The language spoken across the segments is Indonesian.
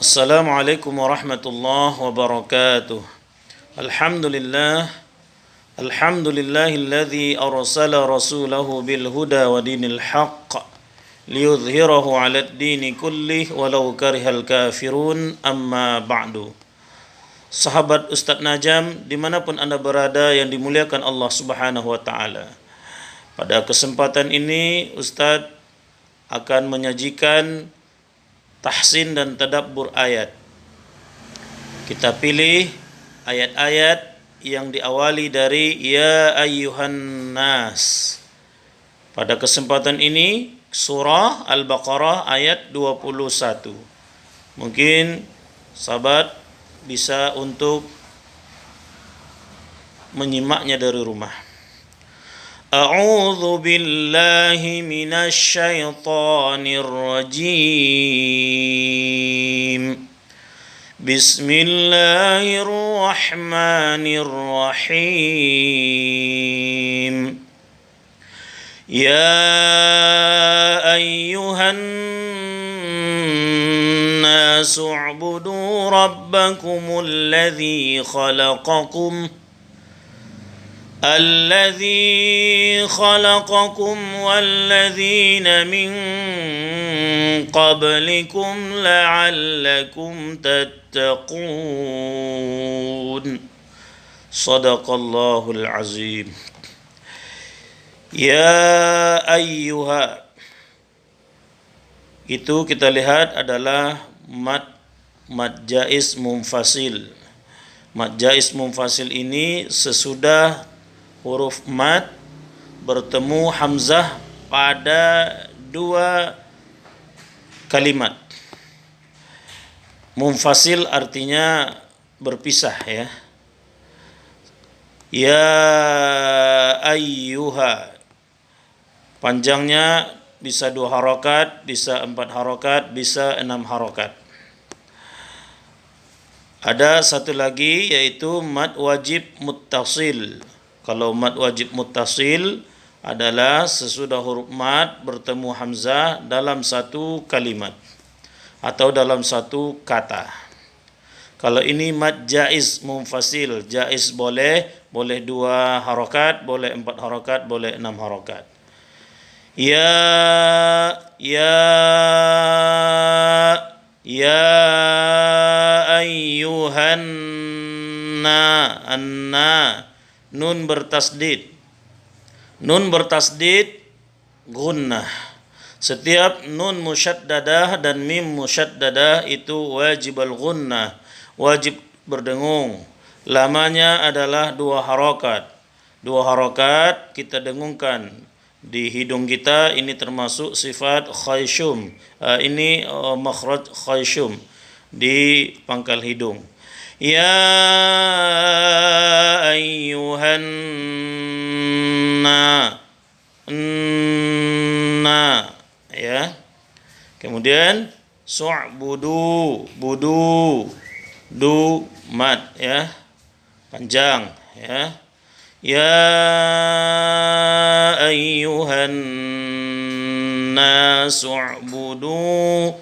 Assalamualaikum warahmatullahi wabarakatuh. Alhamdulillah. Alhamdulillahilladzi arsala rasulahu bil huda wa dinil haqq liyudhhirahu 'alad dini kullih walau karihal kafirun. Amma ba'du. Sahabat Ustadz Najam dimanapun Anda berada yang dimuliakan Allah Subhanahu wa ta'ala, pada kesempatan ini Ustadz akan menyajikan tahsin dan tadabbur ayat. Kita pilih ayat-ayat yang diawali dari Ya ayyuhan nas. Pada kesempatan ini surah Al-Baqarah ayat 21. Mungkin sahabat bisa untuk menyimaknya dari rumah. A'udzu billahi minasy syaithanir rajim. Bismillahirrahmanirrahim. Ya ayyuhan nasu u'budu rabbakumul ladzi khalaqakum الذي خلقكم والذين من قبلكم لعلكم تتقون صدق الله العظيم. Ya ayyuha, itu kita lihat adalah mad jaiz munfasil. Mad jaiz munfasil ini sesudah huruf mad bertemu hamzah pada dua kalimat. Munfasil artinya berpisah ya. Ya ayyuha, panjangnya bisa 2 harokat, bisa 4 harokat, bisa 6 harokat. Ada satu lagi yaitu mad wajib muttasil. Kalau mad wajib muttasil adalah sesudah huruf mad bertemu hamzah dalam satu kalimat atau dalam satu kata. Kalau ini mad jaiz munfasil, jaiz boleh 2 harokat, boleh 4 harokat, boleh 6 harokat. Ya ayyuhan anna. Nun bertasdid. Nun bertasdid gunnah. Setiap nun musyaddadah dan mim musyaddadah itu wajib al-gunnah, wajib berdengung. Lamanya adalah 2 harokat. 2 harokat kita dengungkan di hidung kita. Ini termasuk sifat khayshum. Ini makhraj khayshum di pangkal hidung. Ya ayyuhan na ya. Kemudian su'budu, budu, du mad ya, panjang ya. Ya ayyuhan nasu u'budu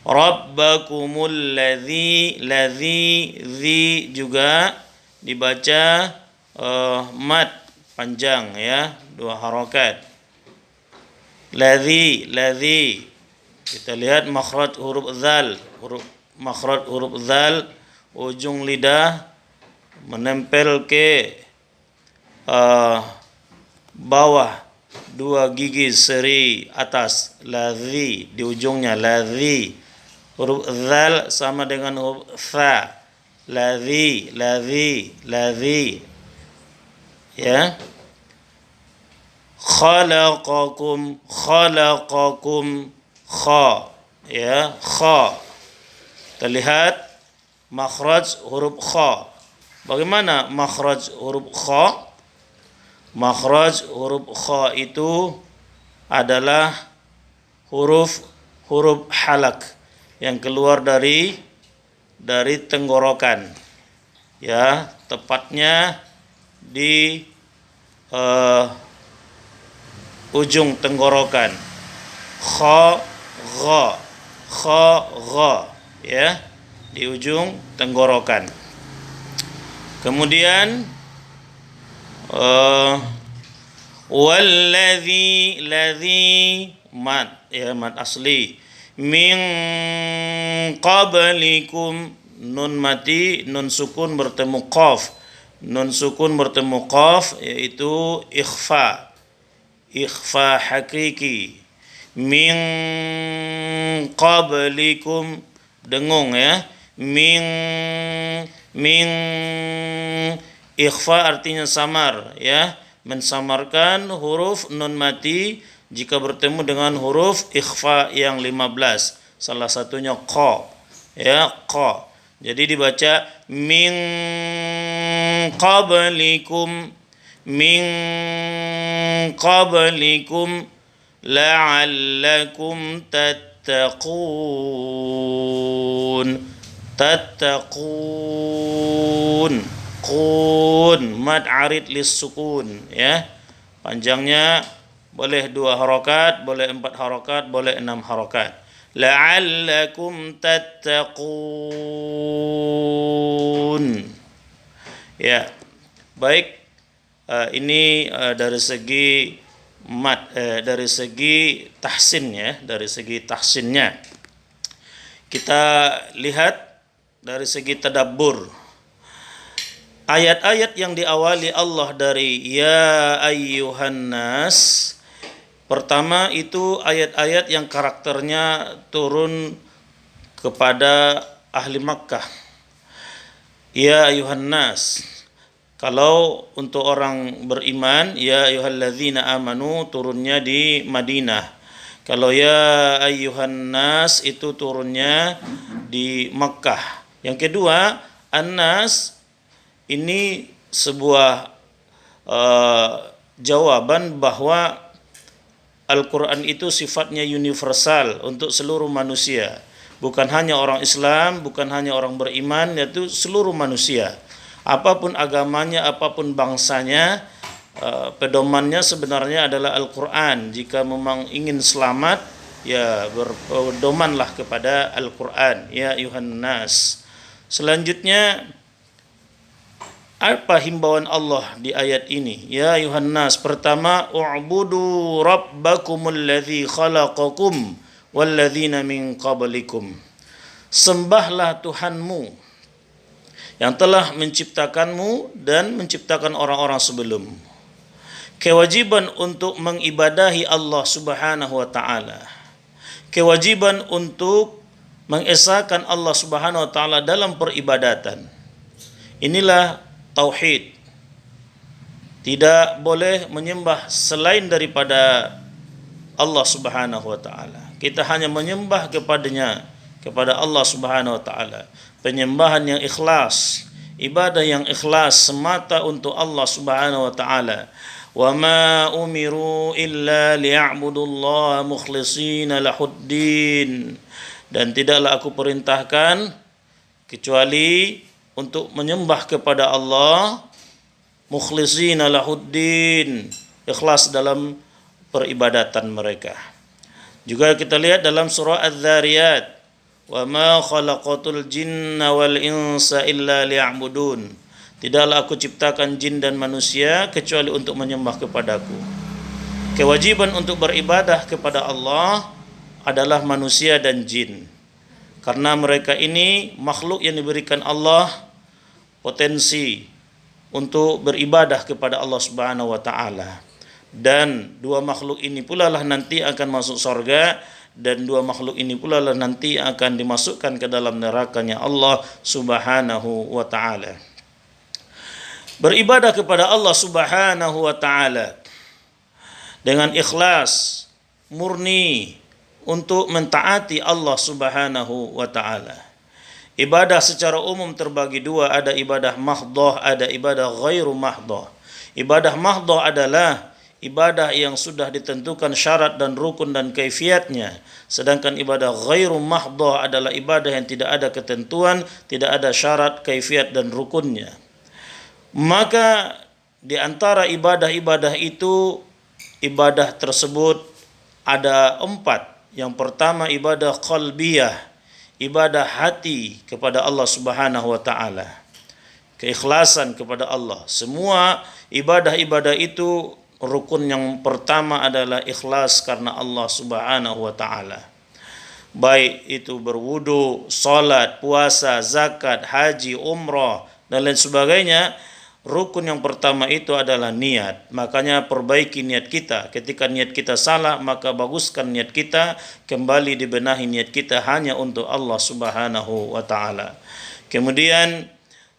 rabbakumul ladzi juga dibaca mad panjang ya, 2 harokat. Ladzi kita lihat makhraj huruf zal, makhraj huruf zal, ujung lidah menempel ke bawah 2 gigi seri atas, ladzi di ujungnya, ladzi. Huruf zal sama dengan huruf tha, ladzi ya. Khalaqakum kha ya, kha. Terlihat makhraj huruf kha. Bagaimana makhraj huruf kha? Makhraj huruf kha itu adalah huruf halak yang keluar dari tenggorokan ya, tepatnya di ujung tenggorokan. Kha, gha, ya, di ujung tenggorokan. Kemudian ladzi mat, ya, mat asli. Min qablikum, nun mati, nun sukun bertemu qaf. Nun sukun bertemu qaf, yaitu ikhfa. Ikhfa hakiki. Min qablikum, dengung ya. Min ikhfa artinya samar, ya, mensamarkan huruf nun mati jika bertemu dengan huruf ikhfa yang 15, salah satunya qa, ya, qa. Jadi dibaca min qablikum la'allakum tattaqun. Qun, mad arid lis sukun, ya. Panjangnya boleh 2 harokat, boleh 4 harokat, boleh 6 harokat. La'allakum tattaqun. Ya, baik. Ini dari segi mad, dari segi tahsin, ya, dari segi tahsinnya. Kita lihat dari segi tadabbur. Ayat-ayat yang diawali Allah dari ya ayyuhan nas, pertama itu ayat-ayat yang karakternya turun kepada ahli Makkah. Ya ayyuhan nas. Kalau untuk orang beriman, ya ayyuhalladzina amanu, turunnya di Madinah. Kalau ya ayyuhan nas itu turunnya di Makkah. Yang kedua, an-nas ini sebuah jawaban bahwa Al-Quran itu sifatnya universal untuk seluruh manusia. Bukan hanya orang Islam, bukan hanya orang beriman, yaitu seluruh manusia. Apapun agamanya, apapun bangsanya, pedomannya sebenarnya adalah Al-Quran. Jika memang ingin selamat, ya berpedomanlah kepada Al-Quran. Ya ayuhan nas. Selanjutnya, apa himbauan Allah di ayat ini? Ya ayuhan nas, pertama, u'budu rabbakumul ladzi khalaqakum walladzina min qablikum. Sembahlah Tuhanmu yang telah menciptakanmu dan menciptakan orang-orang sebelum. Kewajiban untuk mengibadahi Allah Subhanahu wa taala. Kewajiban untuk mengesahkan Allah Subhanahu wa taala dalam peribadatan. Inilah tauhid. Tidak boleh menyembah selain daripada Allah Subhanahu wa taala. Kita hanya menyembah kepadanya, kepada Allah Subhanahu wa taala. Penyembahan yang ikhlas, ibadah yang ikhlas semata untuk Allah Subhanahu wa taala. Wa ma umiru illa liya'budullaha mukhlishina lahuddin. Dan tidaklah aku perintahkan kecuali untuk menyembah kepada Allah mukhlishina lahuddin, ikhlas dalam peribadatan mereka. Juga kita lihat dalam surah Az-Zariyat, wa ma khalaqatul jinna wal insa illa liya'budun. Tidaklah aku ciptakan jin dan manusia kecuali untuk menyembah kepadaku. Kewajiban untuk beribadah kepada Allah adalah manusia dan jin. Karena mereka ini makhluk yang diberikan Allah potensi untuk beribadah kepada Allah Subhanahu wa taala. Dan dua makhluk ini pula lah nanti akan masuk surga, dan dua makhluk ini pula lah nanti akan dimasukkan ke dalam nerakanya Allah Subhanahu wa taala. Beribadah kepada Allah Subhanahu wa taala dengan ikhlas, murni untuk mentaati Allah Subhanahu wa taala. Ibadah secara umum terbagi dua, ada ibadah mahdhah, ada ibadah ghairu mahdhah. Ibadah mahdhah adalah ibadah yang sudah ditentukan syarat dan rukun dan kaifiatnya. Sedangkan ibadah ghairu mahdhah adalah ibadah yang tidak ada ketentuan, tidak ada syarat, kaifiat dan rukunnya. Maka di antara ibadah-ibadah itu, ibadah tersebut ada 4. Yang pertama ibadah qalbiyah, ibadah hati kepada Allah Subhanahu wa taala. Keikhlasan kepada Allah. Semua ibadah-ibadah itu rukun yang pertama adalah ikhlas karena Allah Subhanahu wa taala. Baik itu berwudu, salat, puasa, zakat, haji, umrah dan lain sebagainya. Rukun yang pertama itu adalah niat. Makanya perbaiki niat kita. Ketika niat kita salah, maka baguskan niat kita, kembali dibenahi niat kita hanya untuk Allah Subhanahu wa taala. Kemudian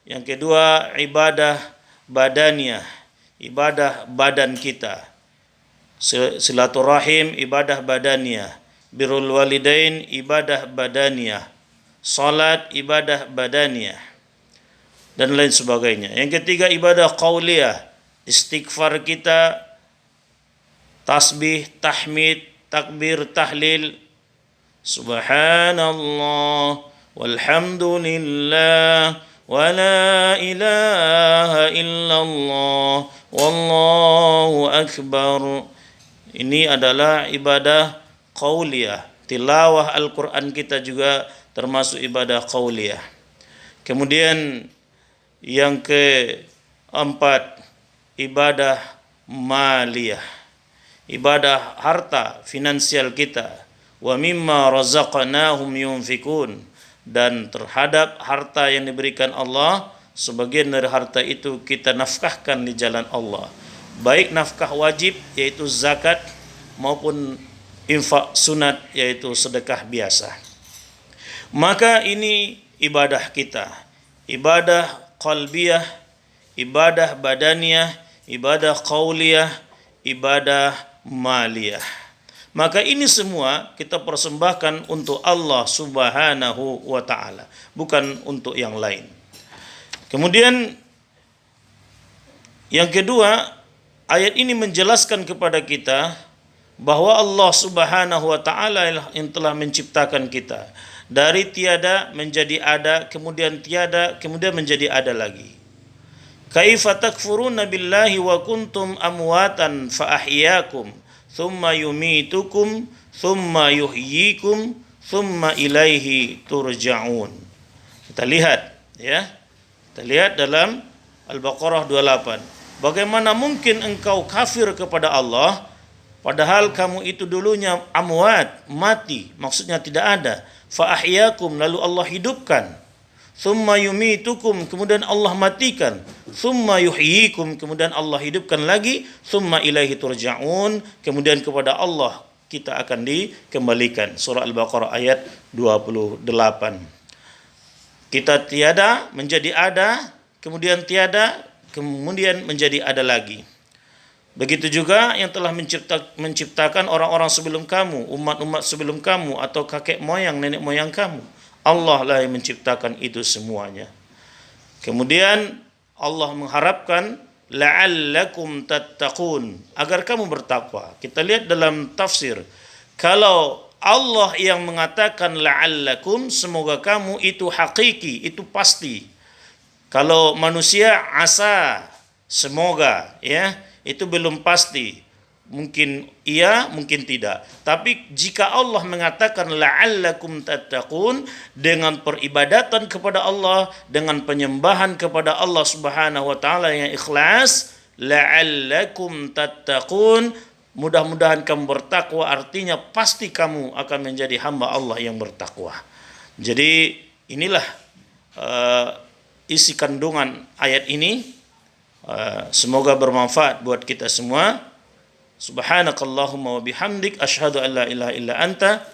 yang kedua, ibadah badaniyah, ibadah badan kita. Silaturahim, ibadah badaniyah. Birrul walidain, ibadah badaniyah. Salat, ibadah badaniyah. Dan lain sebagainya. Yang ketiga, ibadah qauliyah. Istighfar kita, tasbih, tahmid, takbir, tahlil. Subhanallah, walhamdulillah, wa la ilaha illallah, wallahu akbar. Ini adalah ibadah qauliyah. Tilawah Al-Quran kita juga termasuk ibadah qauliyah. Kemudian yang keempat, ibadah maliyah, ibadah harta finansial kita. Wa mimma razaqnahum yunfikun, dan terhadap harta yang diberikan Allah, sebagian dari harta itu kita nafkahkan di jalan Allah, baik nafkah wajib yaitu zakat maupun infak sunat yaitu sedekah biasa. Maka ini ibadah kita, ibadah qalbiyah, ibadah badaniyah, ibadah qauliyah, ibadah maliyah. Maka ini semua kita persembahkan untuk Allah Subhanahu wa taala, bukan untuk yang lain. Kemudian yang kedua, ayat ini menjelaskan kepada kita bahwa Allah Subhanahu wa taala yang telah menciptakan kita dari tiada menjadi ada, kemudian tiada, kemudian menjadi ada lagi. Kaifa takfuruna billahi wa kuntum amwatan fa ahyakum thumma yumitukum thumma yuhyikum thumma ilaihi turja'un. Kita lihat ya. Kita lihat dalam Al-Baqarah 28. Bagaimana mungkin engkau kafir kepada Allah padahal kamu itu dulunya amwat, mati, maksudnya tidak ada. Fa ahyakum, lalu Allah hidupkan. Thumma yumitukum, kemudian Allah matikan. Thumma yuhyikum, kemudian Allah hidupkan lagi. Thumma ilaihi turja'un, kemudian kepada Allah kita akan dikembalikan. Surah Al-Baqarah ayat 28. Kita tiada menjadi ada, kemudian tiada, kemudian menjadi ada lagi. Begitu juga yang telah menciptakan orang-orang sebelum kamu, umat-umat sebelum kamu, atau kakek moyang, nenek moyang kamu. Allah lah yang menciptakan itu semuanya. Kemudian Allah mengharapkan la'allakum tattaqun, agar kamu bertakwa. Kita lihat dalam tafsir, kalau Allah yang mengatakan la'allakum, semoga kamu, itu hakiki, itu pasti. Kalau manusia asa, semoga, ya, itu belum pasti. Mungkin iya, mungkin tidak. Tapi jika Allah mengatakan la'allakum tattaqun, dengan peribadatan kepada Allah, dengan penyembahan kepada Allah Subhanahu wa taala yang ikhlas, la'allakum tattaqun, mudah-mudahan kamu bertakwa, artinya pasti kamu akan menjadi hamba Allah yang bertakwa. Jadi inilah isi kandungan ayat ini. Semoga bermanfaat buat kita semua. Subhanakallahumma wa bihamdik, asyhadu an la ilaha illa anta,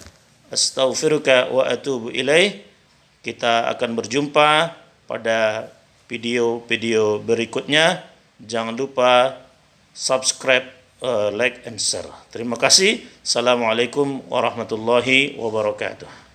astaghfiruka wa atubu ilaih. Kita akan berjumpa pada video-video berikutnya. Jangan lupa subscribe, like and share. Terima kasih. Assalamualaikum warahmatullahi wabarakatuh.